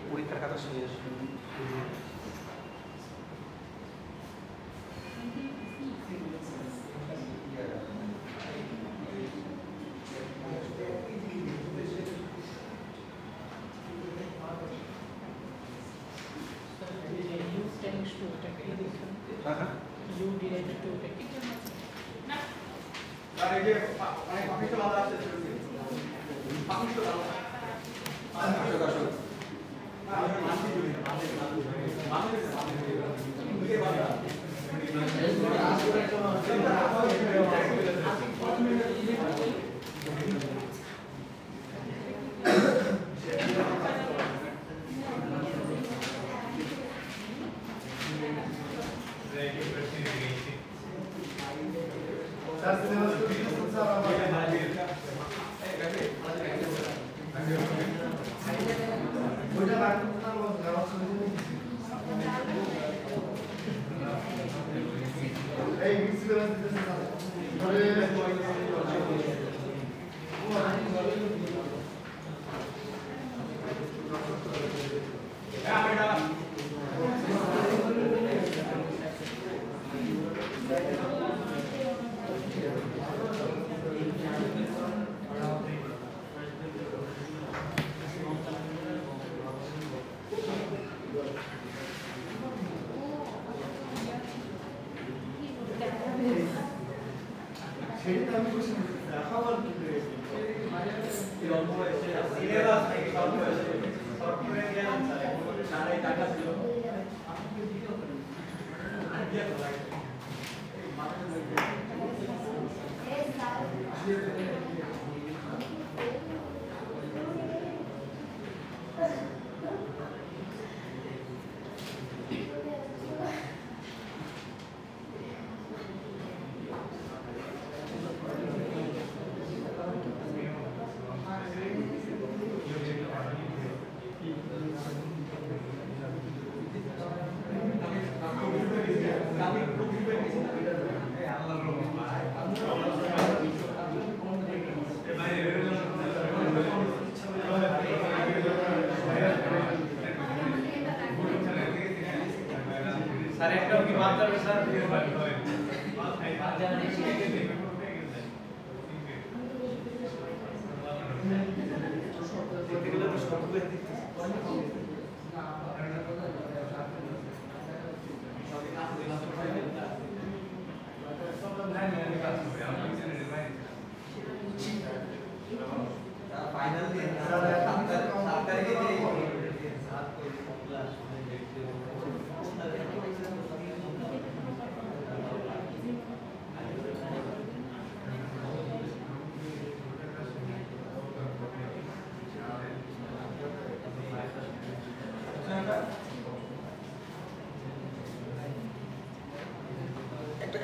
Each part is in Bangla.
পরীক্ষার খাতা শেষ।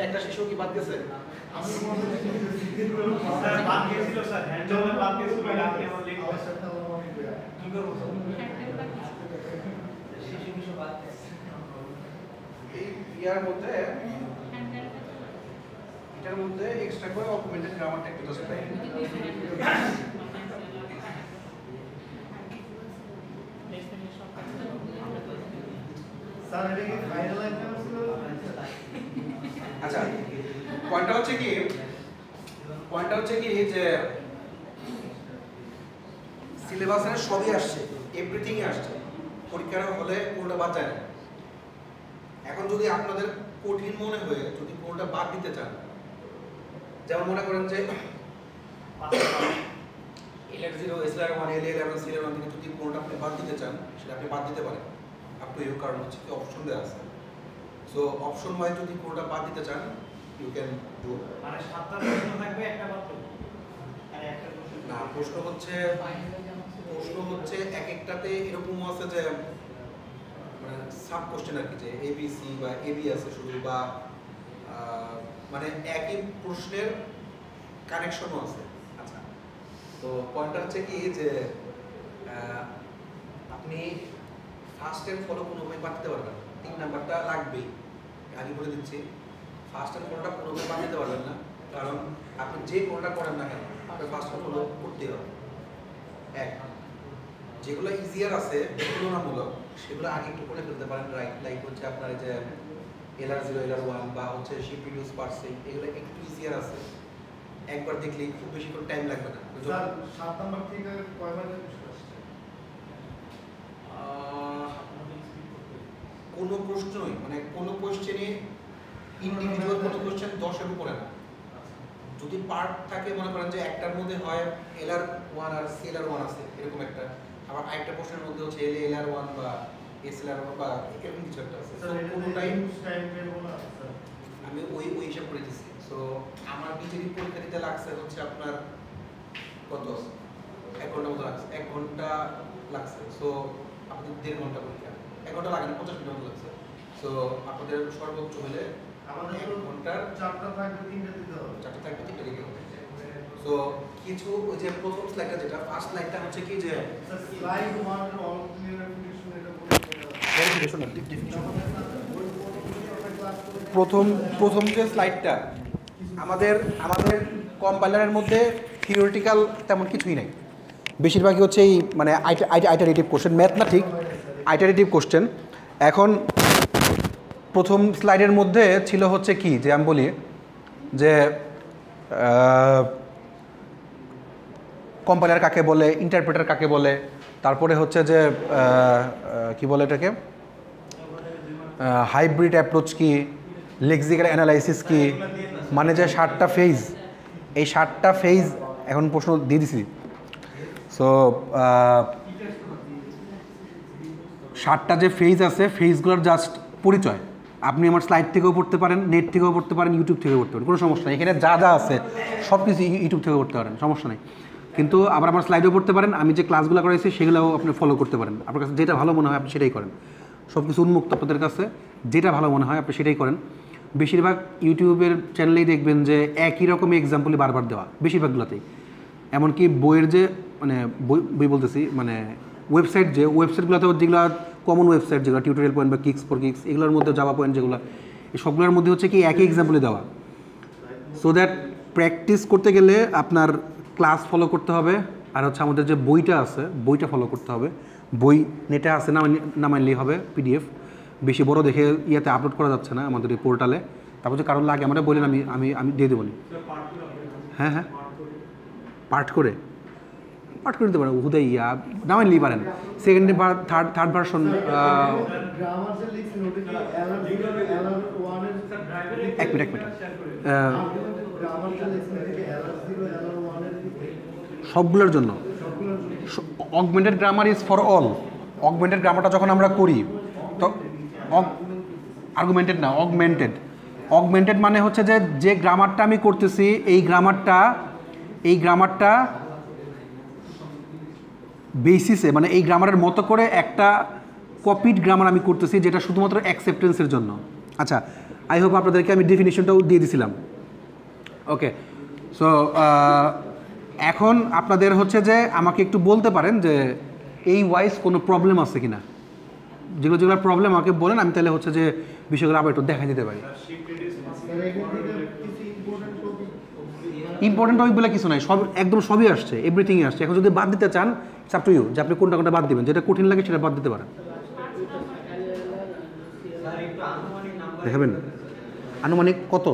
একটা শিশু কি বাদ গেছে? আমি স্যার বাদ গিয়েছিল স্যার হ্যান্ডওভার বাদ গিয়েছিল আপনি আমার লিংক অবস্থাটা কি করব শিশু কিছু বাদ গেছে এই ইয়ার মধ্যে এটার মধ্যে এক্সট্রা করে অগমেন্টেড গ্রামারটা একটু জাস্ট পাই স্যার এটা কি ফাইনাল এক্সাম ছিল? আচ্ছা পয়েন্টটা হচ্ছে কি যে সিলেবাসে সবই আসছে, এভরিথিং আসছে, পরীক্ষার হলে কোনটা বাদ যায় না। এখন যদি আপনাদের কঠিন মনে হয়ে যদি কোনটা বাদ দিতে চান, যেমন মনে করেন যে L0 SL1 L11 SL1 থেকে যদি কোনটা আপনি বাদ দিতে চান সেটা আপনি বাদ দিতে পারেন, আপ টু ইউ, কারণ হচ্ছে কি অপশন দেওয়া আছে। সো অপশন ওয়াইজ যদি কোনটা বাদ দিতে চান ইউ ক্যান ডু। মানে 7টা প্রশ্ন থাকবে একটা মাত্র, আর একটা প্রশ্ন না, প্রশ্ন হচ্ছে এক একটাতে এরকম আছে যে মানে সাব কোশ্চেন আর কি, যে ABC বা AB আছে শুধু, বা মানে একই প্রশ্নের কানেকশনও আছে। আচ্ছা, তো পয়েন্টটা হচ্ছে কি যে আপনি ফার্স্ট এন্ড ফলো কোনোভাবে বাদ দিতে পারবেন, 3 নাম্বারটা লাগবেই, আগে বলে দিচ্ছি। ফার্স্ট এন্ড ফলোটা কোনোভাবে বাদ দিতে পারবেন না, কারণ আপনি যে কোনটা করেন না কেন আপনার ফার্স্ট এন্ড ফলো করতেই হবে। এক যেগুলো ইজিয়ার আছে তুলনামূলক সেগুলো আগে একটু করে ফেলতে পারেন, রাইট? লাইক হচ্ছে আপনার যে LR0 LR1 বা হচ্ছে শিপ রিডিউস পার্সিং, এগুলো একটু ইজিয়ার আছে, একবার দেখলেই খুব বেশি করে টাইম লাগবে না। স্যার 7 নাম্বার থেকে কয়বার কোশ্চেন আসছে? কোনো প্রশ্নই মানে কোনো কোশ্চেনে ইন্ডিভিজুয়াল কোনো কোশ্চেন 10-এর উপরে না। যদি পার্ট থাকে মনে করেন যে একটার মধ্যে হয় LR1 আর CLR1 আছে এরকম একটা, আবার আরেকটা প্রশ্নের মধ্যে হচ্ছে LR1 বা SLR1 বা এরকম কিছু একটা আছে। স্যার কোনো টাইম টেবিল আছে স্যার? আমি ওই হিসাব করে দিচ্ছি। সো আমার নিজেরই পরীক্ষা দিতে লাগছে হচ্ছে আপনার কত 1 ঘন্টা মতো লাগছে, 1 ঘন্টা লাগছে। সো আপনাদের 1.5 ঘন্টা পরীক্ষা, 1 ঘন্টা লাগে না, 50 মিনিট মতো লাগছে। সো আপনাদের সর্বোচ্চ হলে আমাদের 1 ঘন্টার 4টা থাকবে 3টা দিতে হবে। 4টা থাকবে 3টা দিতে হবে। সো কিছু ওই যে প্রথম স্লাইডটা যেটা ফার্স্ট স্লাইডটা হচ্ছে কি যে স্যার স্লাইড 1 এর অল ক্লিয়ার ডেফিনিশন এটা বলে প্রথম যে স্লাইডটা আমাদের কম্পাইলারের মধ্যে থিওরিটিক্যাল তেমন কিছুই নাই, বেশিরভাগই হচ্ছে এই মানে আইটারেটিভ কোশ্চেন, ম্যাথ না ঠিক, আইটারেটিভ কোশ্চেন। এখন প্রথম স্লাইডের মধ্যে ছিল হচ্ছে কি যে আমি বলি যে কম্পাইলার কাকে বলে, ইন্টারপ্রেটার কাকে বলে, তারপরে হচ্ছে যে কি বলে এটাকে হাইব্রিড অ্যাপ্রোচ কি, লেক্সিক্যাল অ্যানালাইসিস কি, মানে যে 7টা ফেজ, এই 7টা ফেজ এখন প্রশ্ন দিয়ে দিছি। সো 7টা যে ফেজ আছে ফেজগুলোর জাস্ট পরিচয় আপনি আমার স্লাইড থেকেও পড়তে পারেন, নেট থেকেও পড়তে পারেন, ইউটিউব থেকেও পড়তে পারেন, কোনো সমস্যা নেই। এখানে যা যা আছে সব কিছু ইউটিউব থেকে পড়তে পারেন, সমস্যা নেই। কিন্তু আবার আমার স্লাইডেও পড়তে পারেন, আমি যে ক্লাসগুলো করাইছি সেগুলোও আপনি ফলো করতে পারেন। আপনার কাছে যেটা ভালো মনে হয় আপনি সেটাই করেন, সব কিছু উন্মুক্ত আপনাদের কাছে, যেটা ভালো মনে হয় আপনি সেটাই করেন। বেশিরভাগ ইউটিউবের চ্যানেলেই দেখবেন যে একই রকম এক্সাম্পলই বারবার দেওয়া, বেশিরভাগগুলোতেই। এমনকি বইয়ের যে মানে বই বলতেছি মানে ওয়েবসাইট, যে ওয়েবসাইটগুলোতেও যেগুলো কমন ওয়েবসাইট যেগুলো টিউটোরিয়াল পয়েন্ট বা কিক্স ফর কিক্স, এগুলোর মধ্যে জাভা পয়েন্ট যেগুলো, এই সবগুলোর মধ্যে হচ্ছে কি একই এক্সাম্পলই দেওয়া। সো দ্যাট প্র্যাকটিস করতে গেলে আপনার ক্লাস ফলো করতে হবে, আর হচ্ছে আমাদের যে বইটা আছে বইটা ফলো করতে হবে। বই নেটে আছে না মানলেই হবে, PDF বেশি বড় দেখে ইয়াতে আপলোড করা যাচ্ছে না আমাদের এই পোর্টালে। তারপর যে কারণ লাগে আমরা বলেন আমি দিয়ে দেবো। হ্যাঁ হ্যাঁ পাঠ করে নিতে পারেন, হুদাই ইয়া না মানলেই পারেন। সেকেন্ড বা থার্ড ভার্সন গ্রামার যে লিখছেন ওটা কি LR1 এর এক মিনিট গ্রামার যে লিখছেন এটা কি LR0 LR1 এর সবগুলোর জন্য। Augmented grammar is for all. Augmented গ্রামারটা যখন আমরা করি তো আর্গুমেন্টেড না, অগমেন্টেড মানে হচ্ছে যে গ্রামারটা আমি করতেছি এই গ্রামারটা বেসিসে মানে এই গ্রামারের মতো করে একটা কপিড গ্রামার আমি করতেছি যেটা শুধুমাত্র অ্যাকসেপ্টেন্সের জন্য। আচ্ছা, আই হোপ আপনাদেরকে আমি ডেফিনিশনটাও দিয়ে দিছিলাম। ওকে, সো এখন আপনাদের হচ্ছে যে আমাকে একটু বলতে পারেন যে এই ওয়াইজ কোনো প্রবলেম আছে কিনা। যেগুলো প্রবলেম আমাকে বলেন, আমি তাহলে হচ্ছে যে বিষয়গুলো আবার একটু দেখা দিতে পারি। ইম্পর্টেন্ট টপিক বলে কিছু নাই, সব একদম সবই আসছে, এভরিথিংই আসছে। এখন যদি বাদ দিতে চান ইটস আপ টু ইউ, যে আপনি কোনটা বাদ দিবেন, যেটা কঠিন লাগে সেটা বাদ দিতে পারেন। দেখাবেন আনুমানিক কত?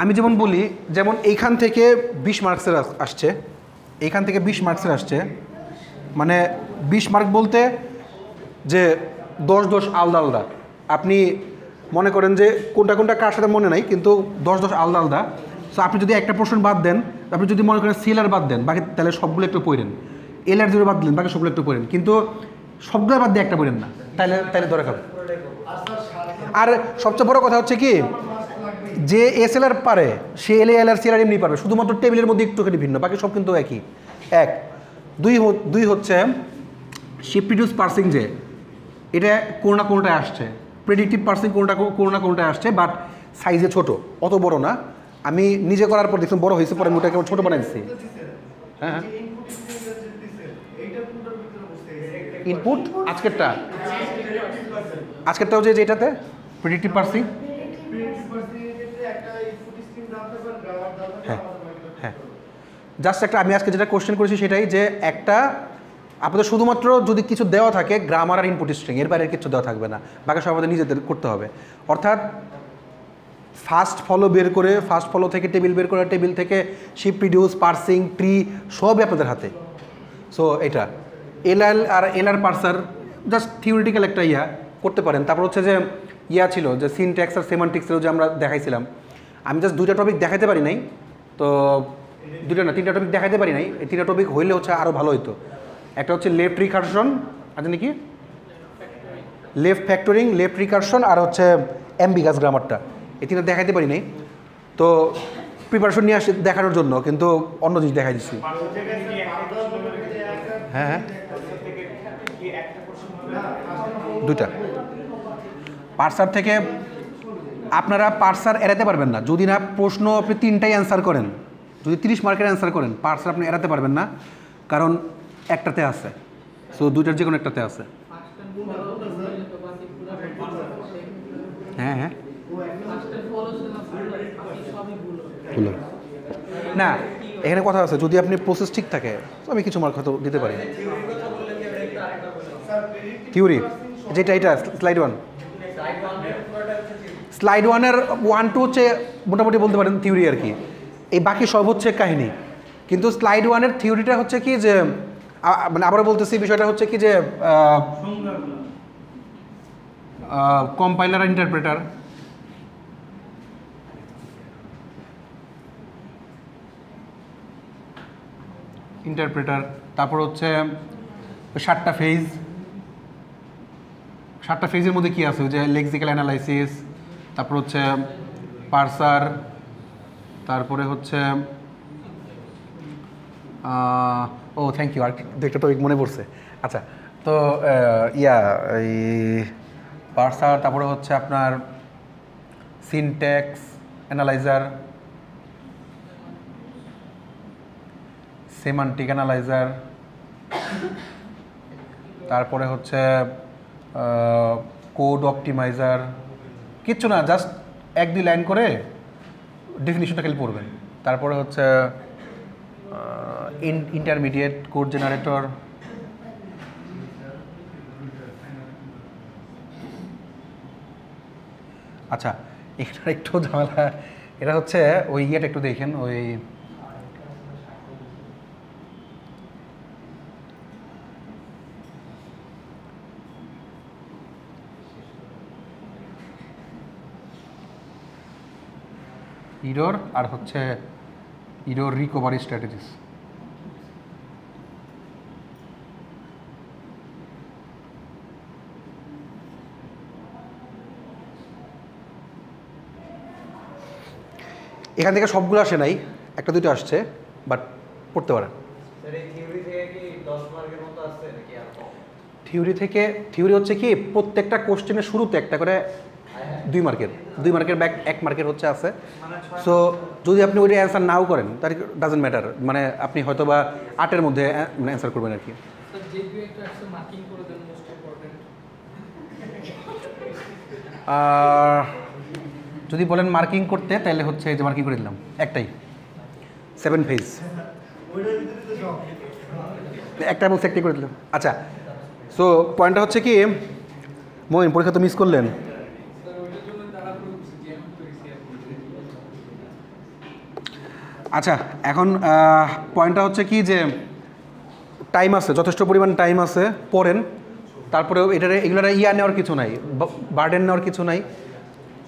আমি যেমন বলি, যেমন এইখান থেকে 20 মার্কসের আসছে, এইখান থেকে 20 মার্কসের আসছে, মানে 20 মার্ক বলতে যে 10 আলাদা আলাদা। আপনি মনে করেন যে কোনটা কার সাথে মনে নাই, কিন্তু 10 আলাদা আলাদা। সো আপনি যদি একটা প্রশ্ন বাদ দেন, আপনি যদি মনে করেন CLR বাদ দেন, বাকি তাহলে সবগুলো একটু পড়েন। LR0 বাদ দিলেন, বাকি সবগুলো একটু পড়েন, কিন্তু সবগুলো বাদ দিয়ে একটা পড়েন না, তাহলে ধরে খাবেন। আর সবচেয়ে বড় কথা হচ্ছে কি, যে SLR পারে সে LR CLR এমনি পারবে, শুধুমাত্র টেবিলের মধ্যে একটুখানি ভিন্ন, বাকি সব কিন্তু একই। 2 হচ্ছে শিপ রিডিউস পার্সিং, যে এটা কোনটায় আসছে, প্রেডিক্টিভ পার্সিং কোনটায় আসছে, বাট সাইজে ছোট, অত বড় না। আমি নিজে করার পর দেখলাম বড় হয়েছে, পরে আমি ওটাকে ছোটো বানাই দিচ্ছি। হ্যাঁ হ্যাঁ, ইনপুট আজকেরটা হচ্ছে যেটাতে প্রেডিক্টিভ পার্সিং। হ্যাঁ হ্যাঁ, জাস্ট একটা আমি আজকে যেটা কোশ্চেন করেছি সেটাই যে একটা আপনাদের শুধুমাত্র যদি কিছু দেওয়া থাকে গ্রামার আর ইনপুট স্ট্রিং, এর বাইরে কিছু দেওয়া থাকবে না, বাকি সব আমাদের নিজেদের করতে হবে। অর্থাৎ ফার্স্ট ফলো বের করে, ফার্স্ট ফলো থেকে টেবিল বের করে, টেবিল থেকে শিপ রিডিউস, পার্সিং, ট্রি সবই আপনাদের হাতে। সো এটা এলএল আর এলআর পার্সার জাস্ট থিওরিটিক্যাল একটা করতে পারেন। তারপর হচ্ছে যে ছিল যে সিনট্যাক্স আর সেমান্টিক্সেরও যে আমরা দেখাইছিলাম, আমি জাস্ট 2টা টপিক দেখাতে পারি নাই, তো 2টা না 3টা টপিক দেখাতে পারি নাই। এই 3টা টপিক হইলে হচ্ছে আরও ভালো হতো। একটা হচ্ছে লেফট রিকারশন, আছে নাকি লেফট ফ্যাক্টরিং, লেফট রিকারশন আর হচ্ছে অ্যাম্বিগাস গ্রামারটা, এই 3টা দেখাতে পারি নাই। তো প্রিপারেশন নিয়ে আসে দেখানোর জন্য, কিন্তু অন্য জিনিস দেখাই দিচ্ছি। হ্যাঁ হ্যাঁ 2টা পার্সার থেকে আপনারা পার্সার এড়াতে পারবেন না। যদি না প্রশ্ন আপনি 3টাই অ্যান্সার করেন, যদি 30 মার্কের অ্যান্সার করেন, পার্সার আপনি এড়াতে পারবেন না, কারণ একটাতে আছে। সো 2টার যে কোনো একটাতে আছে। হ্যাঁ হ্যাঁ না, এখানে কথা আছে যদি আপনি প্রসেস ঠিক থাকে তো আমি কিছু মার্ক হয়তো দিতে পারি। থিওরি যেটা এটা স্লাইড 1, স্লাইড 1-এর 1-2 হচ্ছে মোটামুটি বলতে পারেন থিওরি আর কি, এই বাকি সব হচ্ছে কাহিনী। কিন্তু স্লাইড 1-এর থিওরিটা হচ্ছে কি যে মানে আবারও বলতেছি, বিষয়টা হচ্ছে কি যে কম্পাইলার ইন্টারপ্রেটার, তারপর হচ্ছে 7টা ফেজ, 7টা ফেজের মধ্যে কি আছে, যে লেক্সিক্যাল অ্যানালাইসিস, তারপর হচ্ছে পার্সার, তারপরে হচ্ছে ও থ্যাংক ইউ, আর একটা টপিক মনে পড়ছে। আচ্ছা, তো এই পার্সার, তারপরে হচ্ছে আপনার সিনট্যাক্স অ্যানালাইজার, সেমান্টিক অ্যানালাইজার, তারপরে হচ্ছে কোড অপটিমাইজার, কিচ্ছু না, জাস্ট 1-2 লাইন করে ডেফিনিশনটা খালি পড়বেন। তারপরে হচ্ছে ইন্টারমিডিয়েট কোড জেনারেটর, আচ্ছা এটা একটু ঝামেলা, এটা হচ্ছে ওই একটু দেখেন, ওই ইরর আর হচ্ছে ইরর রিকভারি স্ট্র্যাটেজিস। এখান থেকে সবগুলো আসে নাই, 1-2টা আসছে, বাট পড়তে পারেন। থিওরি হচ্ছে কি প্রত্যেকটা কোশ্চেনের শুরুতে একটা করে 2 মার্কের ব্যাক 1 মার্কের হচ্ছে আছে। সো যদি আপনি ওইটা অ্যান্সার নাও করেন তার ডাজেন্ট ম্যাটার, মানে আপনি হয়তো বা 8-এর মধ্যে অ্যান্সার করবেন আর কি। যদি বলেন মার্কিং করতে, তাহলে হচ্ছে যে মার্কিং করে দিলাম একটাই 7 ফেজ, একটা বলছে একটাই করে দিলাম। আচ্ছা, সো পয়েন্টটা হচ্ছে কি, মইন পরীক্ষা তো মিস করলেন। আচ্ছা, এখন পয়েন্টটা হচ্ছে কি যে টাইম আছে, যথেষ্ট পরিমাণ টাইম আছে, পড়েন। তারপরেও এগুলো নেওয়ার কিছু নাই, বার্ডেন নেওয়ার কিছু নাই,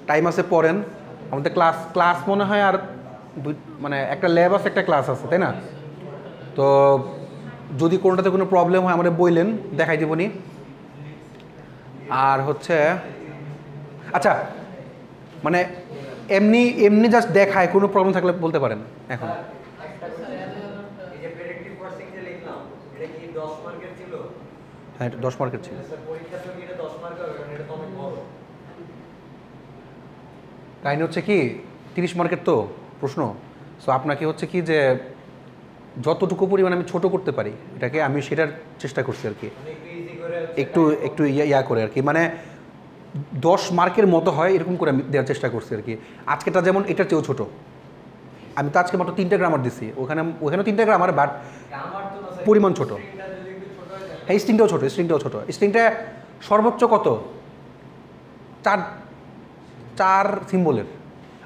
টাইম আছে, পড়েন। আমাদের ক্লাস মনে হয় আর মানে একটা ল্যাব আছে, একটা ক্লাস আছে, তাই না? তো যদি কোনোটাতে কোনো প্রবলেম হয় আমাদের বললেন, দেখাই দেবনি। আর হচ্ছে আচ্ছা, মানে এমনি জাস্ট দেখায়, কোনো প্রবলেম থাকলে বলতে পারেন এখন। হ্যাঁ, এটা 10 মার্কের ছিল। কাহিনী হচ্ছে কি 30 মার্কের তো প্রশ্ন। সো আপনাকে হচ্ছে কি যে যতটুকু পরিমাণ আমি ছোট করতে পারি এটাকে, আমি সেটার চেষ্টা করছি আর কি, একটু করে আর কি, মানে 10 মার্কের মতো হয় এরকম করে আমি দেওয়ার চেষ্টা করছি আর কি। আজকেটা যেমন এটার চেয়েও ছোটো, আমি তো আজকে মাত্র 3টে গ্রামার দিছি, ওখানেও 3টে গ্রামার, বাট পরিমাণ ছোট। হ্যাঁ, স্ট্রিংটাও ছোট। স্ট্রিংটা সর্বোচ্চ কত 4 সিম্বলের,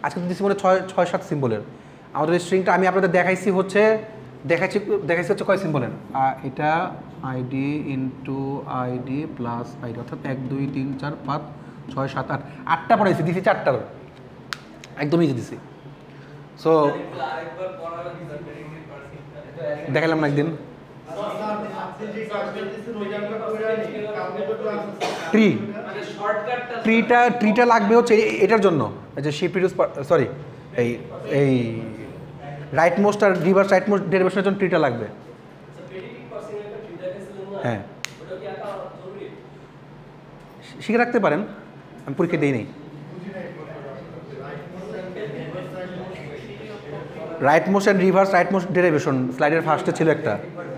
আজকে তো দিচ্ছি মনে 6-7 সিম্বলের। আমাদের স্ট্রিংটা আমি আপনাদের দেখাইছি হচ্ছে কয় সিম্বলের, এটা ID into ID plus ID, অর্থাৎ 1 2 3 4 5 6 7 8 8টা পড়াইছি, দিছি 4টার, একদম ইজি দিছি। সো দেখালাম না একদিন ট্রিটা লাগবে হচ্ছে এটার জন্য, যে শিপ রিডিউস, সরি এই রাইট মোস্ট আর রিভার্স রাইট মোস্ট ডেরিভেশনের জন্য ট্রিটা লাগবে। হ্যাঁ, শিখে রাখতে পারেন, আমি পরীক্ষা দিই নেই। Right most and reverse right most derivation স্লাইডের ফার্স্টে ছিল একটা,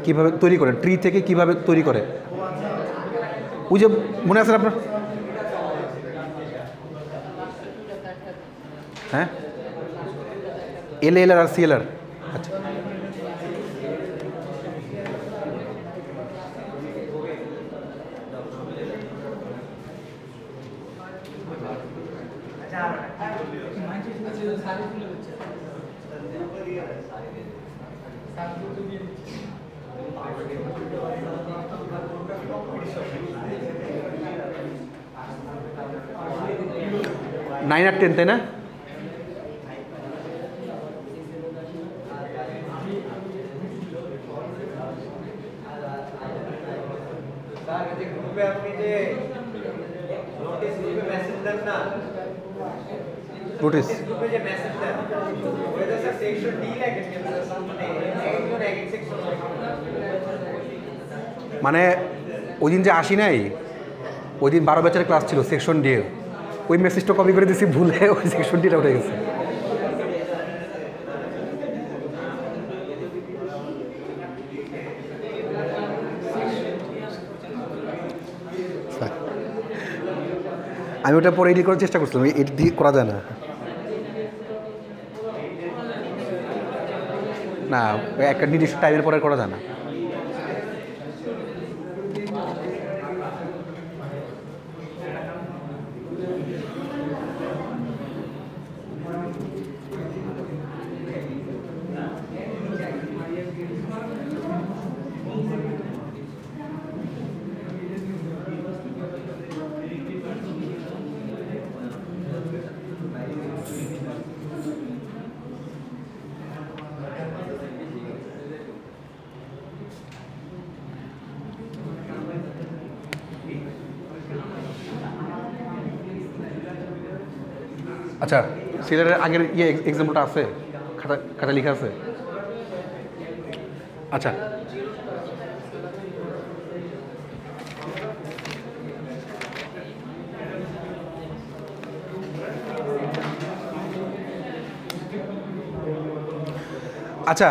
কীভাবে তৈরি করে, ট্রি থেকে কীভাবে তৈরি করে, ওই যে মনে আছে আপনার? হ্যাঁ, এলএলআর আর সিএলআর। আচ্ছা, নাইন আর 10, তাই না? নোটিস মানে ওই দিন যে আসি নাই, ওই দিন 12 ব্যাচের ক্লাস ছিল সেকশন ডি, ওই মেসেজটা কপি করে দিয়েছি ভুলে, ওই সেকশন ডিটা উঠে গেছে। আমি ওটা পরে এডিট করার চেষ্টা করছিলাম, এডিট দিয়ে করা যায় না। না, একটা নির্দিষ্ট টাইমের পরে করা যায় না। আচ্ছা, সিলেটের আগের এক্সাম্পলটা আছে, খাতা লেখা আছে? আচ্ছা, আচ্ছা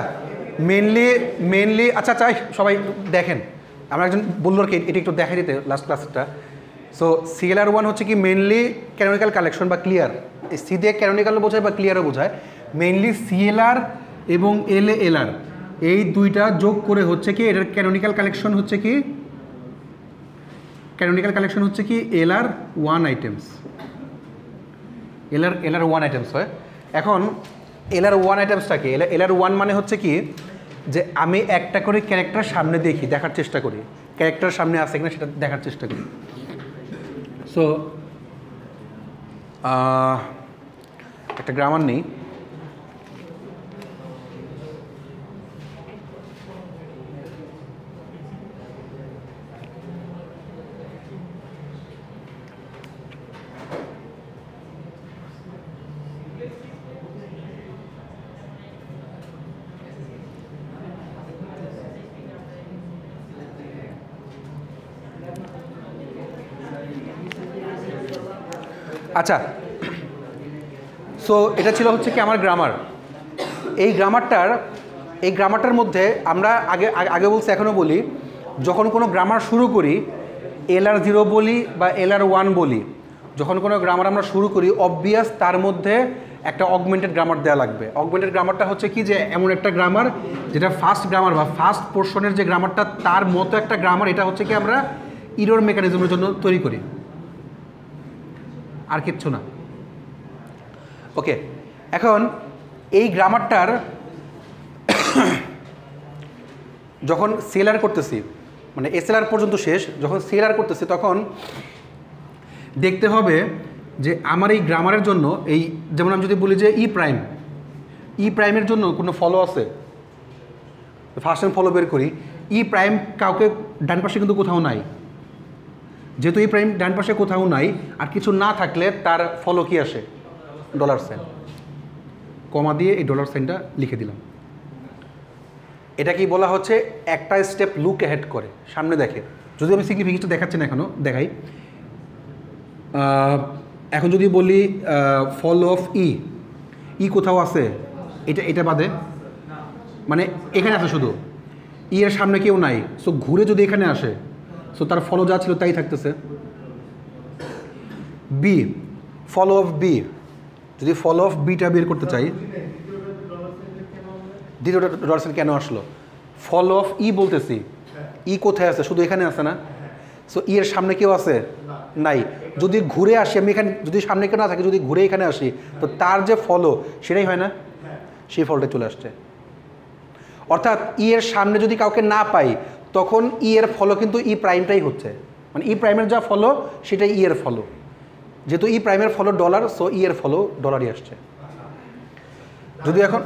মেনলি আচ্ছা চাই সবাই দেখেন, আমরা একজন বললো আর কি এটা একটু দেখাই দিতে লাস্ট ক্লাসটা। সো CLR1 হচ্ছে কি মেনলি ক্যানোনিক্যাল কালেকশন বা ক্লিয়ার, সি দিয়ে ক্যানোনিক্যালও বোঝায় বা ক্লিয়ারও বোঝায়। মেনলি CLR এবং LALR এই দুইটা যোগ করে হচ্ছে কি এটার ক্যানোনিক্যাল কালেকশন হচ্ছে কি, ক্যানোনিক্যাল কালেকশন হচ্ছে কি LR1 আইটেমস, LR1 আইটেমস হয়। এখন LR1 আইটেমসটা কি? LR1 মানে হচ্ছে কি যে আমি একটা করে ক্যারেক্টার সামনে দেখি, দেখার চেষ্টা করি, ক্যারেক্টার সামনে আছে কিনা সেটা দেখার চেষ্টা করি। সো একটা গ্রামার নেই, আচ্ছা। সো এটা ছিল হচ্ছে কি আমার গ্রামার। এই গ্রামারটার মধ্যে আমরা আগে বলছি এখনও বলি, যখন কোনো গ্রামার শুরু করি LR0 বলি বা LR1 বলি, যখন কোনো গ্রামার আমরা শুরু করি অবভিয়াস তার মধ্যে একটা অগমেন্টেড গ্রামার দেওয়া লাগবে। অগমেন্টেড গ্রামারটা হচ্ছে কি যে এমন একটা গ্রামার যেটা ফার্স্ট গ্রামার বা ফার্স্ট পোর্শনের যে গ্রামারটা তার মতো একটা গ্রামার, এটা হচ্ছে কি আমরা ইরর মেকানিজমের জন্য তৈরি করি, আর কিচ্ছু না। ওকে, এখন এই গ্রামারটার যখন সেলার করতেছি, মানে এসএলআর পর্যন্ত শেষ, যখন সেলার করতেছি তখন দেখতে হবে যে আমার এই গ্রামারের জন্য এই, যেমন আমি যদি বলি যে ই প্রাইমের জন্য কোনো ফলো আছে, ফার্স্ট টাইম ফলো বের করি, ই প্রাইম কাউকে ডান পাশে কিন্তু কোথাও নাই, যেহেতু ই প্রাইম ডান পাশে কোথাও নাই, আর কিছু না থাকলে তার ফলো কি আসে, $সাইন, কমা দিয়ে এই $সাইনটা লিখে দিলাম। এটা কি বলা হচ্ছে, একটা স্টেপ লুক অ্যাহেড করে, সামনে দেখে। যদি আমি সিগনিফিকেন্সটা দেখাচ্ছি না এখনও, দেখাই। এখন যদি বলি ফলো অফ ই কোথাও আছে, এটা বাদে, মানে এখানে আছে শুধু, ই এর সামনে কেউ নাই, সো ঘুরে যদি এখানে আসে, সো তার ফলো যা ছিল তাই থাকতেছে। বি, ফলো অফ বি, যদি ফলো অফ বিটা বের করতে চাই, দ্বিতীয়টা $সাইন কেন আসলো, ফলো অফ বলতেছি, ই কোথায় আছে, শুধু এখানে আছে না, সো ই এর সামনে কেউ আছে নাই, যদি ঘুরে আসি আমি এখানে, যদি সামনে কেউ না থাকে, যদি ঘুরে এখানে আসি, তো তার যে ফলো সেটাই হয় না, সেই ফলটা চলে আসছে। অর্থাৎ ই এর সামনে যদি কাউকে না পাই, তখন ই এর ফলো কিন্তু ই প্রাইমটাই হচ্ছে, মানে ই প্রাইমের যা ফলো সেটাই ই এর ফলো, যেহেতু ই প্রাইমের ফলো $, সো ই এর ফলো $ই আসছে। যদি এখন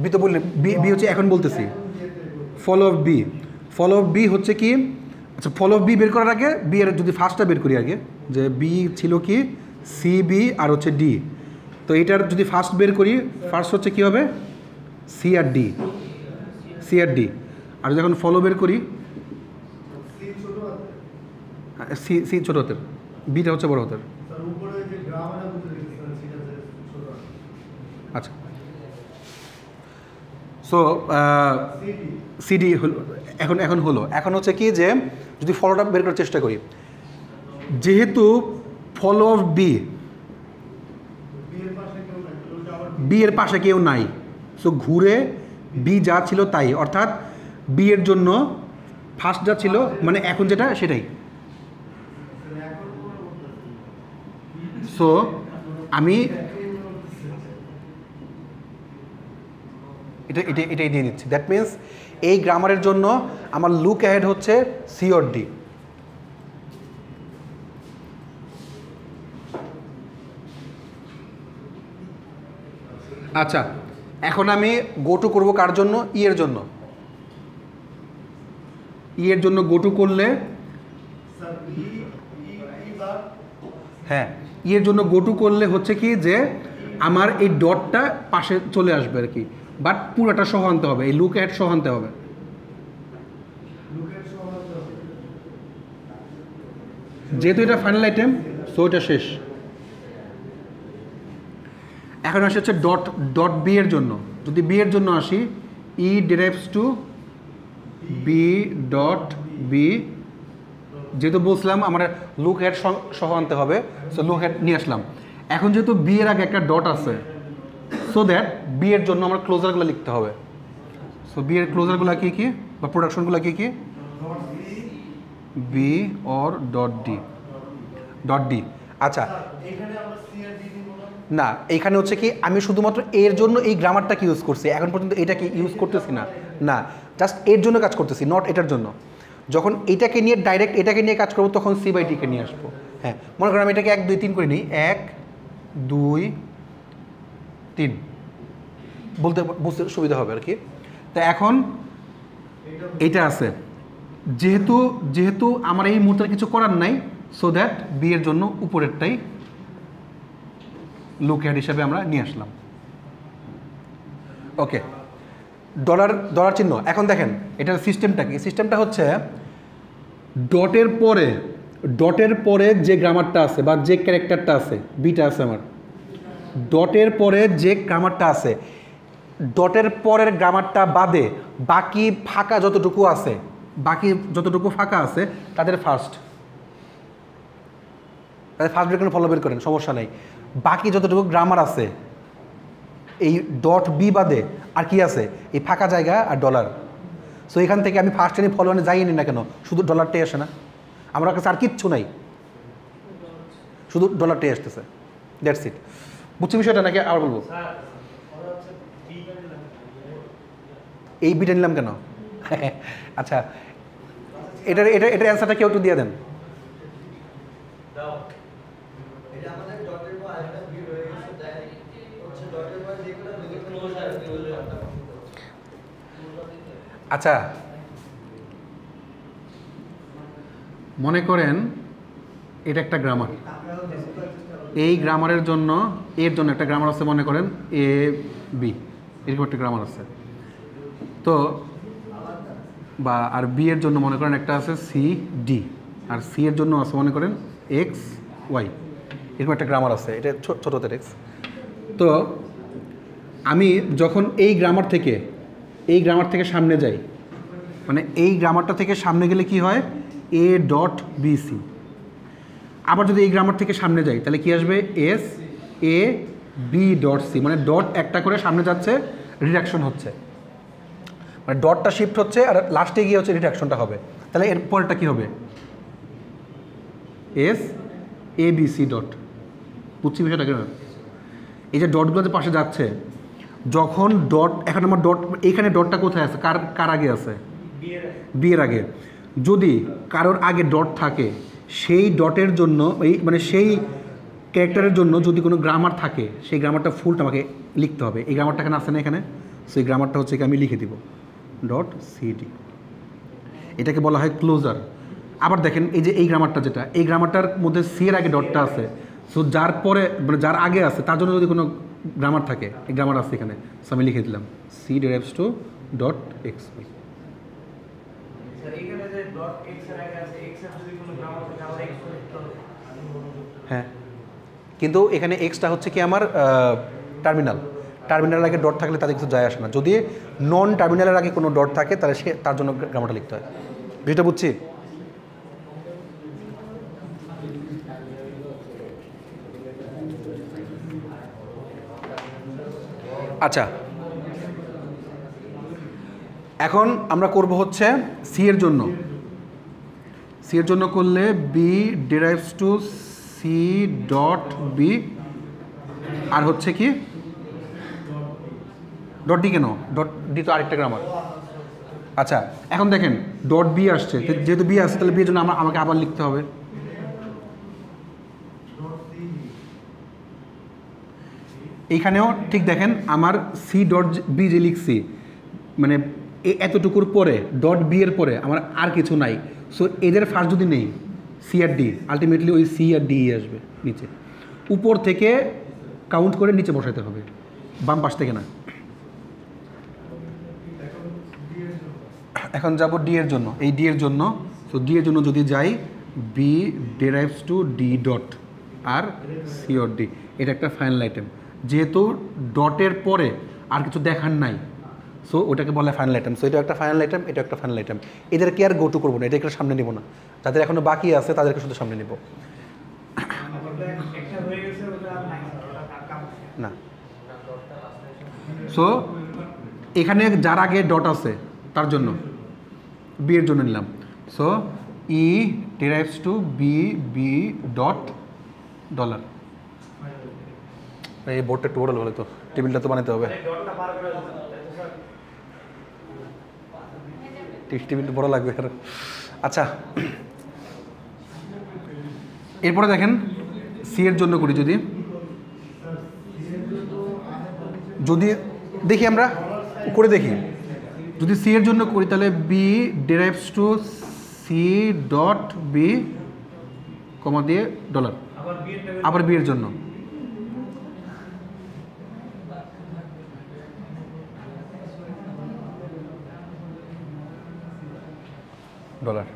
বি তো বললে, বি হচ্ছে এখন বলতেছি ফলো অফ বি হচ্ছে কি, আচ্ছা ফলো অফ বি বের করার আগে বি এর যদি ফার্স্টটা বের করি আগে, যে বি ছিল কি সি বি আর হচ্ছে ডি, তো এটার যদি ফার্স্ট বের করি, ফার্স্ট হচ্ছে কি হবে সি আর ডি, আর যখন ফলো বের করি সি ছোট হাতের, বিটা হচ্ছে বড় হাতের। আচ্ছা, সো সিডি এখন হলো, এখন হচ্ছে কি যে যদি ফলোটা বের করার চেষ্টা করি, যেহেতু ফলো অফ বি এর পাশে কেউ নাই, সো ঘুরে বি যা ছিল তাই, অর্থাৎ বি এর জন্য ফার্স্ট যা ছিল মানে এখন যেটা সেটাই। সো আমি এটাই দিয়ে দিচ্ছি। দ্যাট মিনস এই গ্রামারের জন্য আমার লুক অ্যাহেড হচ্ছে সি অর ডি। আচ্ছা, এখন আমি গো টু করবো কার জন্য, ই এর জন্য। ই এর জন্য গো টু করলে, হ্যাঁ ই এর জন্য গো টু করলে হচ্ছে কি যে আমার এই ডটটা পাশে চলে আসবে আর কি, বাট পুরোটা সহ আনতে হবে, এই লুক অ্যাড সহ আনতে হবে। যেহেতু এটা ফাইনাল আইটেম, সো এটা শেষ। এখন আসে হচ্ছে ডট বি এর জন্য। যদি বি এর জন্য আসি, E derives to B dot B, যেহেতু বলছিলাম আমার লুক হেড সহ আনতে হবে, সো লুক হেড নিয়ে আসলাম। এখন যেহেতু বি এর আগে একটা ডট আছে, সো দ্যাট বি এর জন্য আমার ক্লোজারগুলো লিখতে হবে। সো বি এর ক্লোজারগুলো কী কী বা প্রোডাকশনগুলো কী কী, বি অর ডট ডি। আচ্ছা না, এইখানে হচ্ছে কি আমি শুধুমাত্র এর জন্য এই গ্রামারটাকে ইউজ করছি, এখন পর্যন্ত এটাকে ইউজ করতেছি না, না জাস্ট এর জন্য কাজ করতেছি, নট এটার জন্য। যখন এটাকে নিয়ে ডাইরেক্ট এটাকে নিয়ে কাজ করবো, তখন সি বাই ডিকে নিয়ে আসবো। হ্যাঁ, মনে করেন আমি এটাকে 1 2 3 করে নিই, 1 2 3 বলতে বুঝতে সুবিধা হবে আর কি। তা এখন এইটা আছে, যেহেতু আমার এই মুহূর্তে কিছু করার নাই, সো দ্যাট বি এর জন্য উপরেরটাই লুক অ্যাড হিসাবে আমরা নিয়ে আসলাম। ওকে, ডলার চিহ্ন। এখন দেখেন এটার সিস্টেমটা কি, সিস্টেমটা হচ্ছে ডটের পরে যে গ্রামারটা আছে বা যে ক্যারেক্টারটা আছে, বিটা আছে আমার, ডটের পরে যে গ্রামারটা আছে, ডটের পরের গ্রামারটা বাদে বাকি ফাঁকা যতটুকু ফাঁকা আছে তাদের ফার্স্ট। তাহলে ফার্স্ট ব্রেকেট ফলো বের করেন, সমস্যা নেই। বাকি যতটুকু গ্রামার আছে এই ডট বি বাদে আর কি আছে, এই ফাঁকা জায়গা আর ডলার। সো এখান থেকে আমি ফার্স্ট এনে ফলো যাইনি না কেন, শুধু ডলারটাই আসে না, আমার কাছে আর কিচ্ছু নাই, শুধু ডলারটাই আসতেছে। That's it. বুঝছি বিষয়টা নাকি আর বলবো? এই বিটা নিলাম কেন? আচ্ছা, এটার এটার এটার অ্যান্সারটা কেউ একটু দিয়ে দেন। আচ্ছা, মনে করেন এটা একটা গ্রামার, এই গ্রামারের জন্য এর জন্য একটা গ্রামার আছে, মনে করেন এ বি, এরকম একটা গ্রামার আছে। তো বা আর বি এর জন্য মনে করেন একটা আছে সি ডি, আর সি এর জন্য আছে মনে করেন এক্স ওয়াই, এরকম একটা গ্রামার আছে, এটা ছোটোতে এক্স। তো আমি যখন এই গ্রামার থেকে সামনে যাই, মানে এই গ্রামারটা থেকে সামনে গেলে কি হয়, এ ডট বি সি। আবার যদি এই গ্রামার থেকে সামনে যাই তাহলে কি আসবে, S A B dot C, মানে ডট একটা করে সামনে যাচ্ছে, রিডাকশন হচ্ছে, মানে ডটটা শিফট হচ্ছে আর লাস্টে গিয়ে হচ্ছে রিডাকশনটা হবে। তাহলে এর পরেরটা কী হবে, S A B C dot. বুঝছি বিষয়টা কেন? এই যে ডটগুলো যে পাশে যাচ্ছে, যখন ডট, এখন আমার ডট, এইখানে ডটটা কোথায় আছে, কার আগে আছে, বি এর আগে। যদি কারোর আগে ডট থাকে, সেই ডটের জন্য মানে সেই ক্যারেক্টারের জন্য যদি কোনো গ্রামার থাকে, সেই গ্রামারটা ফুলটা আমাকে লিখতে হবে। এই গ্রামারটা এখানে আসে না, এখানে সেই গ্রামারটা হচ্ছে আমি লিখে দিব ডট সিডি, এটাকে বলা হয় ক্লোজার। আবার দেখেন এই যে এই গ্রামারটা, যেটা এই গ্রামারটার মধ্যে সি এর আগে ডটটা আছে, সো যার পরে মানে যার আগে আছে তার জন্য যদি কোনো গ্রামার থাকে, এই গ্রামার আছে এখানে, সো আমি লিখে দিলাম সি ডেরাইভস টু ডট এক্স। হ্যাঁ, কিন্তু এখানে এক্সটা হচ্ছে কি আমার টার্মিনাল আগে ডট থাকলে তাদের কিছু যায় আসে না। যদি নন টার্মিনালের আগে কোনো ডট থাকে তাহলে তার জন্য গ্রামারটা লিখতে হয়। বিষয়টা বুঝছি? আচ্ছা, এখন আমরা করব হচ্ছে সি এর জন্য। সি এর জন্য করলে B derives to C dot B, আর হচ্ছে কি ডট ডি। কেন ডট ডি? তো আরেকটা গ্রামার। আচ্ছা, এখন দেখেন ডট বি আসছে, যেহেতু বি আসছে তাহলে বি এর জন্য আমাকে আবার লিখতে হবে। এইখানেও ঠিক দেখেন, আমার সি ডট বি যে লিখছি, মানে এতটুকুর পরে ডট বি এর পরে আমার আর কিছু নাই। সো এদের ফার্স্ট যদি নেই সি আর ডি, আলটিমেটলি ওই সি আর ডি আসবে নিচে। উপর থেকে কাউন্ট করে নিচে বসাতে হবে, বাম পাশ থেকে না। এখন যাব ডি এর জন্য। এই ডি এর জন্য, সো ডি এর জন্য যদি যাই, B derives to D dot R C or D, এটা একটা ফাইনাল আইটেম। যেহেতু ডটের পরে আর কিছু দেখার নাই, সো ওটাকে বলে ফাইনাল আইটেম। সো এটা একটা ফাইনাল আইটেম, এটা একটা ফাইনাল আইটেম। এদেরকে আর গোটু করবো না, এটাকে সামনে নেবো না। যাদের এখনো বাকি আছে তাদেরকে শুধু সামনে নেব না। সো এখানে যার আগে ডট আছে তার জন্য বি এর জন্য নিলাম। So E derives to B B dot dollar. এই বোর্ডটা একটু বড় হলে তো টেবিলটা তো বানাতে হবে, টেবিলটা বড় লাগবে। আচ্ছা, এরপরে দেখেন সি এর জন্য করি, যদি দেখি আমরা করে দেখি, যদি সি এর জন্য করি তাহলে B derives to C dot B comma দিয়ে ডলার, আবার বি এর জন্য ডলার।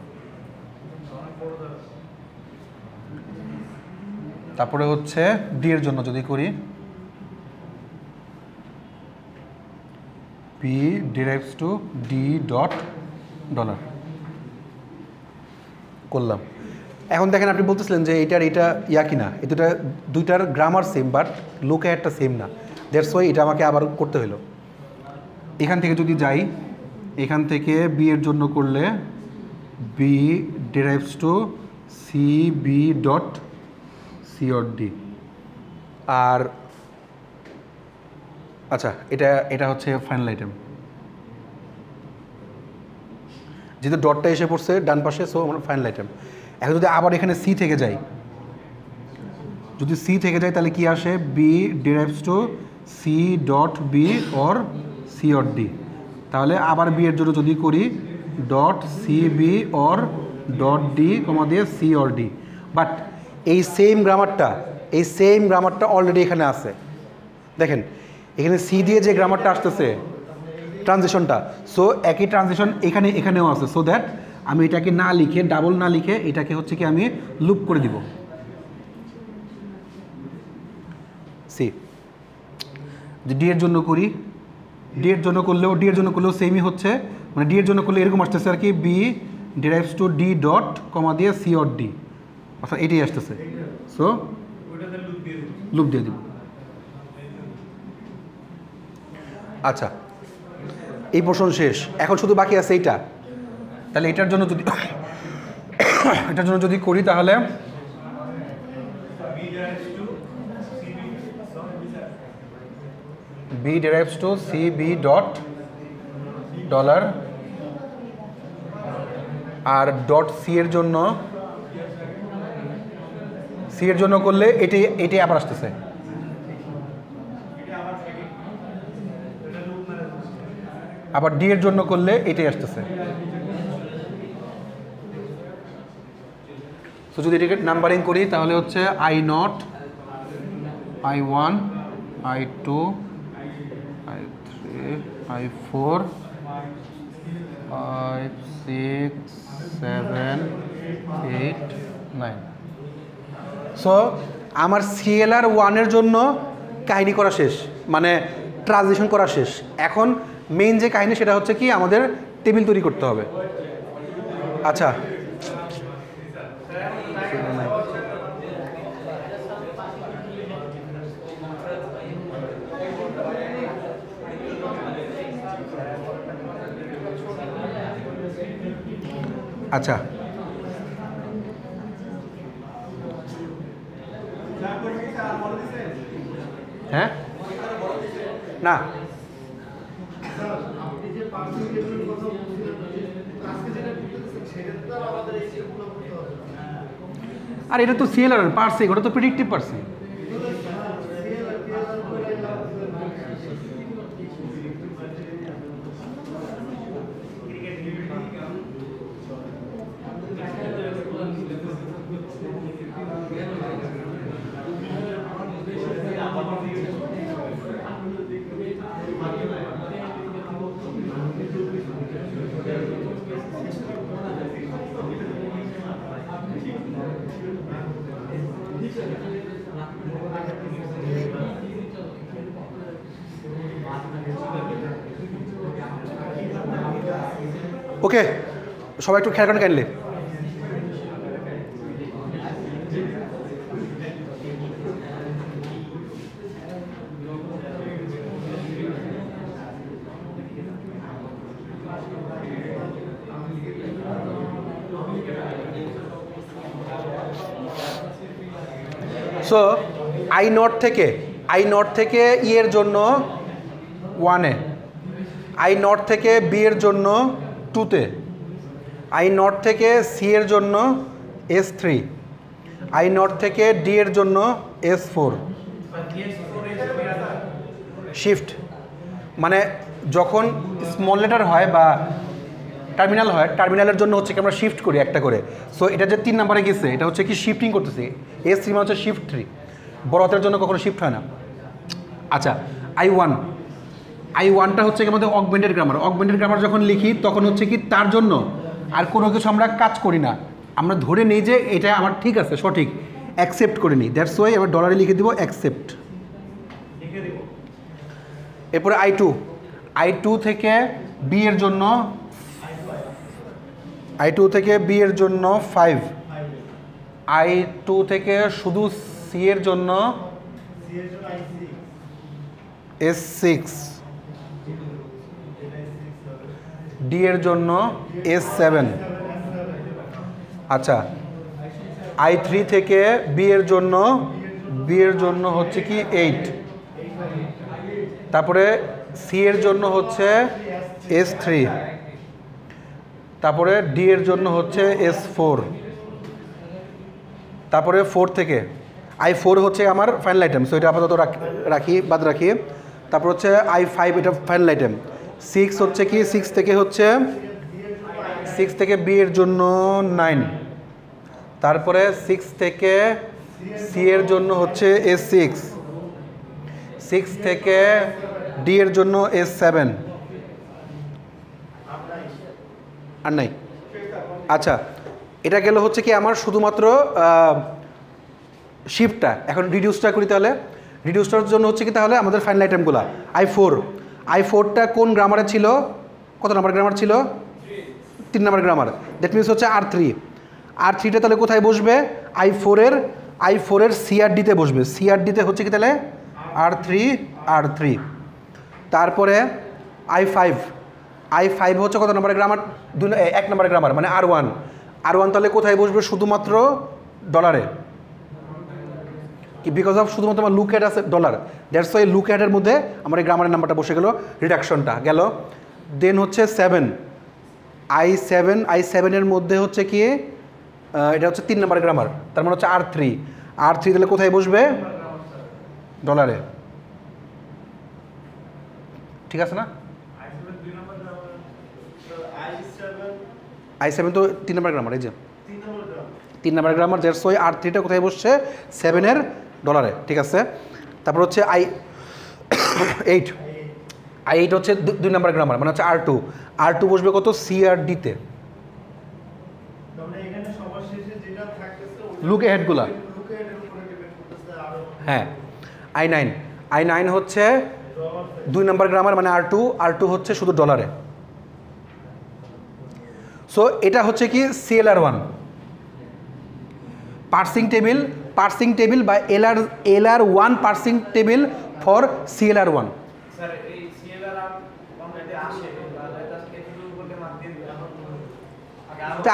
তারপরে হচ্ছে ডি এর জন্য যদি করি, B derives to D dot dollar করলাম। এখন দেখেন আপনি বলতেছিলেন যে এটার এটা ইয়া কিনা, এই দুইটার গ্রামার সেম বাট লোকে একটা সেম না, দ্যাটস ওয়াই এটা আমাকে আবার করতে হলো। এখান থেকে যদি যাই, এখান থেকে বি এর জন্য করলে B derives to C B dot C or D. আর আচ্ছা, এটা হচ্ছে ফাইনাল আইটেম, যেহেতু ডটটা এসে পড়ছে ডান পাশে, সো আমার ফাইনাল আইটেম। এখন যদি আবার এখানে সি থেকে যাই, যদি সি থেকে যাই তাহলে কি আসে, B derives to C dot B or C or D. তাহলে আবার বি এর জন্য যদি করি dot C B or dot D comma দিয়ে সি অর ডি, বাট এই সেম গ্রামারটা অলরেডি এখানে আছে। দেখেন এখানে সি দিয়ে যে গ্রামারটা আসতেছে ট্রানজিশনটা, সো একই ট্রানজিশন এখানেও আছে, সো দ্যাট আমি এটাকে না লিখে, ডাবল না লিখে, এটাকে হচ্ছে কি আমি লুপ করে দিব। সি ডি এর জন্য করি, ডি এর জন্য করলেও সেমই হচ্ছে, মানে ডি এর জন্য করলে এরকম আসতেছে আর কি, B derives to D dot comma দিয়ে সি অর ডি, অর্থাৎ এটাই আসতেছে, সো লুপ দিয়ে দিব। আচ্ছা, এই পোর্শন শেষ, এখন শুধু বাকি আছে এইটা। তাহলে এটার জন্য যদি করি তাহলে B derives to C B dot dollar, আর ডট সি এর জন্য করলে এটাই আবার আসতেছে, আবার ডি এর জন্য করলে এটাই আসতেছে। তো যদি এটাকে নাম্বারিং করি তাহলে হচ্ছে I0, I1, I2, I3, I4, 5, 6, 7, 8, 9। So আমার CLR 1 এর জন্য কাহিনী করা শেষ, মানে ট্রানজিশন করা শেষ। এখন মেইন যে কাহিনী সেটা হচ্ছে কি, আমাদের টেবিল তৈরি করতে হবে। আচ্ছা, আচ্ছা হ্যাঁ না, আপনি যে পার্সেন্টেজের কথা বলছিলেন, আজকে যেটা করতেছেন সেটা তো আমাদের এই স্টেপগুলো করতে হবে। আর এটা তো সিএলআর পার্সিং, ওটা তো প্রেডিক্টিভ পার্সিং। ওকে, সবাই একটু খেয়াল করেন কাইন্ডলি। সো আই নট থেকে ই এর জন্য 1-এ, আই নট থেকে বি এর জন্য 2-তে, আই নট থেকে সি এর জন্য S3, আই নট থেকে ডি এর জন্য S4। শিফট মানে যখন স্মল লেটার হয় বা টার্মিনাল হয়, টার্মিনালের জন্য হচ্ছে কি আমরা শিফট করি একটা করে। সো এটা যে 3 নাম্বারে গেছে এটা হচ্ছে কি শিফটিং করতেছি, S3 মানে হচ্ছে শিফট 3, বড় হাতের জন্য কখনো শিফট হয় না। আচ্ছা, I1টা হচ্ছে কি আমাদের অগমেন্টেড গ্রামার যখন লিখি তখন হচ্ছে কি তার জন্য আর কোনো কিছু আমরা কাজ করি না, আমরা ধরে নিই যে এটা আমার ঠিক আছে, সঠিক, অ্যাকসেপ্ট করে নিই, দ্যাটস ওয়াই আমরা ডলারে লিখে দিব অ্যাকসেপ্ট। এরপরে I2 থেকে বি এর জন্য 5, I2 থেকে শুধু সি এর জন্য S6, ডি এর জন্য S7। আচ্ছা, I3 থেকে বি এর জন্য হচ্ছে কি 8, তারপরে সি এর জন্য হচ্ছে S3, তারপরে ডি এর জন্য হচ্ছে S4, তারপরে 4 থেকে I4 হচ্ছে আমার ফাইনাল আইটেম, সো এটা আপাতত বাদ রাখি। তারপর হচ্ছে I5, এটা ফাইনাল আইটেম। 6 হচ্ছে কি 6 থেকে বি এর জন্য 9, তারপরে 6 থেকে সি এর জন্য হচ্ছে S6, 6 থেকে ডি এর জন্য S7, আর নাই। আচ্ছা, এটা গেল হচ্ছে কি আমার শুধুমাত্র শিফটটা। এখন রিডিউসটা করি, তাহলে রিডিউসটার জন্য হচ্ছে কি তাহলে আমাদের ফাইনাল আইটেমগুলো I4টা কোন গ্রামারে ছিল, কত নাম্বার গ্রামার ছিল? 3 নাম্বার গ্রামার। দ্যাট মিনস হচ্ছে R3টা তাহলে কোথায় বসবে? I4 এর CRDতে বসবে। CRDতে হচ্ছে কি তাহলে R3। তারপরে I5 হচ্ছে কত নাম্বার গ্রামার? 1 নাম্বার গ্রামার, মানে R1 তাহলে কোথায় বসবে? শুধুমাত্র ডলারে, বিকজ অফ শুধুমাত্র আমার লুক হেড আছে ডলার, দ্যাটস ওয়াই লুক হেডের মধ্যে আমার এই গ্রামারের নাম্বারটা বসে গেল, রিডাকশনটা গেল। দেন হচ্ছে 7, I7 এর মধ্যে হচ্ছে কি এটা হচ্ছে 3 নাম্বার গ্রামার, তার মানে হচ্ছে R3 তাহলে কোথায় বসবে? ডলারে, ঠিক আছে না? I7 তো 3 নাম্বার গ্রামার, এই যে 3 নাম্বার গ্রামার, দ্যাটস ওয়াই R3টা কোথায় বসছে? 7 এর ডলারে, ঠিক আছে। তারপর হচ্ছে I8 হচ্ছে 2 নাম্বার গ্রামার, মানে হচ্ছে R2 বসবে কত? CRDতে, লুকে হেডগুলা। হ্যাঁ, I9 হচ্ছে 2 নাম্বার গ্রামার, মানে R2 হচ্ছে শুধু ডলারে। সো এটা হচ্ছে কি CLR1 পার্সিং টেবিল বা LR1 parsing table for CLR1।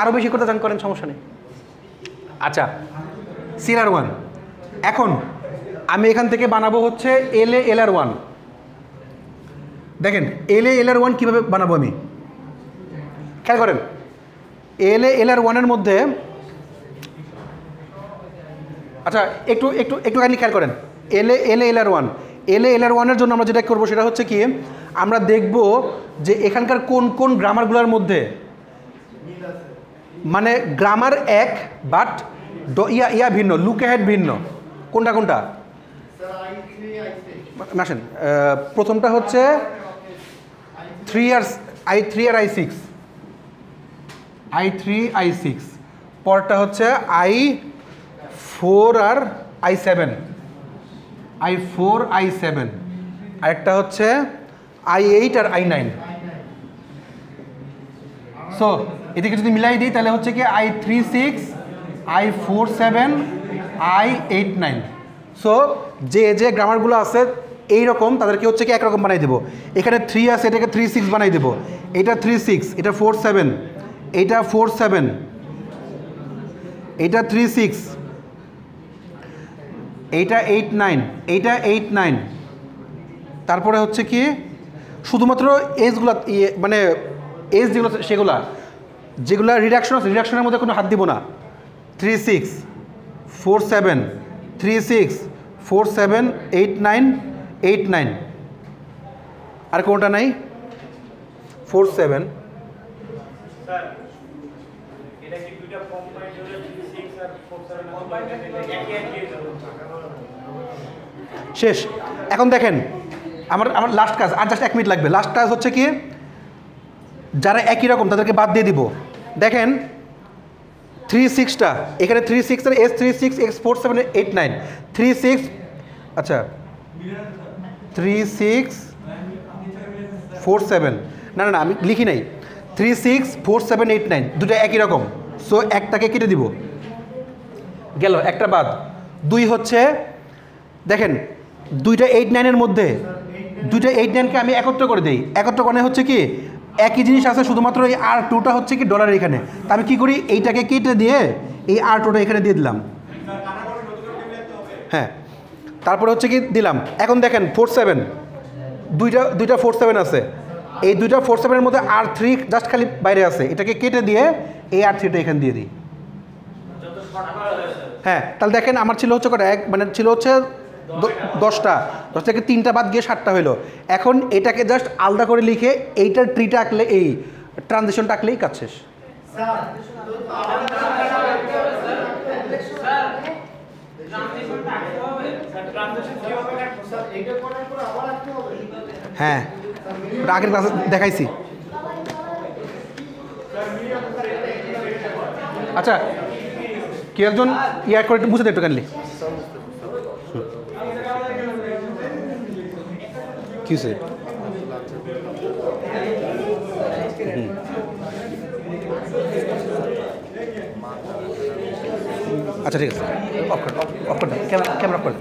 আরো বেশি করতে চান করেন, সমস্যা নেই। আচ্ছা, CLR1 এখন আমি এখান থেকে বানাবো হচ্ছে LR1। দেখেন LR1 কিভাবে বানাবো আমি, খেয়াল করেন। LR1 এর মধ্যে, আচ্ছা একটুখানি খেয়াল করেন। LR1 এর জন্য আমরা যেটা করবো সেটা হচ্ছে কি, আমরা দেখব যে এখানকার কোন গ্রামারগুলোর মধ্যে মানে গ্রামার এক বাট ইয়া ভিন্ন, লুক হেড ভিন্ন। কোনটা? আসেন, প্রথমটা হচ্ছে I3 আর I6, পরটা হচ্ছে I4 আর I7, আরেকটা হচ্ছে I8 আর I9। সো এদিকে যদি মিলাই দিই তাহলে হচ্ছে কি I36, I47, I89। সো যে গ্রামারগুলো আছে এইরকম তাদেরকে হচ্ছে কি একরকম বানাই দেবো। এখানে 3 আছে, এটাকে 36 বানাই দেবো। এটা 36, এটা 47, এটা 47, এটা 36, এইটা 89, এইটা 89। তারপরে হচ্ছে কি শুধুমাত্র এজগুলো, মানে এজ যেগুলো যেগুলো রিডাকশন আছে, রিডাকশনের মধ্যে কোনো হাত দিব না। 36, 47, 36, 47, 89, 89। আর কোনটা নাই? 47। শেষ। এখন দেখেন আমার লাস্ট কাজ, আর জাস্ট 1 মিনিট লাগবে। লাস্ট কাজ হচ্ছে কি, যারা একই রকম তাদেরকে বাদ দিয়ে দিব। দেখেন 36টা, এখানে 36 এর S36, X47, 89, 36, আচ্ছা 36, 47, না আমি লিখি নাই। 36, 47, 89 দুটো একই রকম, সো একটাকে কেটে দিব। গেল একটা বাদ। 2 হচ্ছে দেখেন দুইটা 8 9-এর মধ্যে দুইটা 8 9-কে আমি একত্র করে দিই। একত্র করে হচ্ছে কি একই জিনিস আছে, শুধুমাত্র এই R2টা হচ্ছে কি ডলার এখানে। তা আমি কী করি, এইটাকে কেটে দিয়ে এই R2টা এখানে দিয়ে দিলাম। হ্যাঁ, তারপরে হচ্ছে কি দিলাম। এখন দেখেন 47 দুইটা 47 আছে, এই দুইটা 47-এর মধ্যে R3 জাস্ট খালি বাইরে আছে, এটাকে কেটে দিয়ে এই R3টা এখানে দিয়ে দিই। হ্যাঁ, তাহলে দেখেন আমার ছিল হচ্ছে কটা, মানে ছিল হচ্ছে 10টা থেকে 3টা বাদ গিয়ে 7টা হইলো। এখন এটাকে জাস্ট আলাদা করে লিখে এইটার ট্রিটা আঁকলে, এই ট্রানজিশনটা আঁকলেই কাজ শেষ। হ্যাঁ, আগের ক্লাসে দেখাইছি। আচ্ছা, কি একজন ইয়ার করে একটু বুঝে দে একটু কানলি কি হয়েছে? আচ্ছা ঠিক আছে, অফ করে ক্যামেরা অফ করে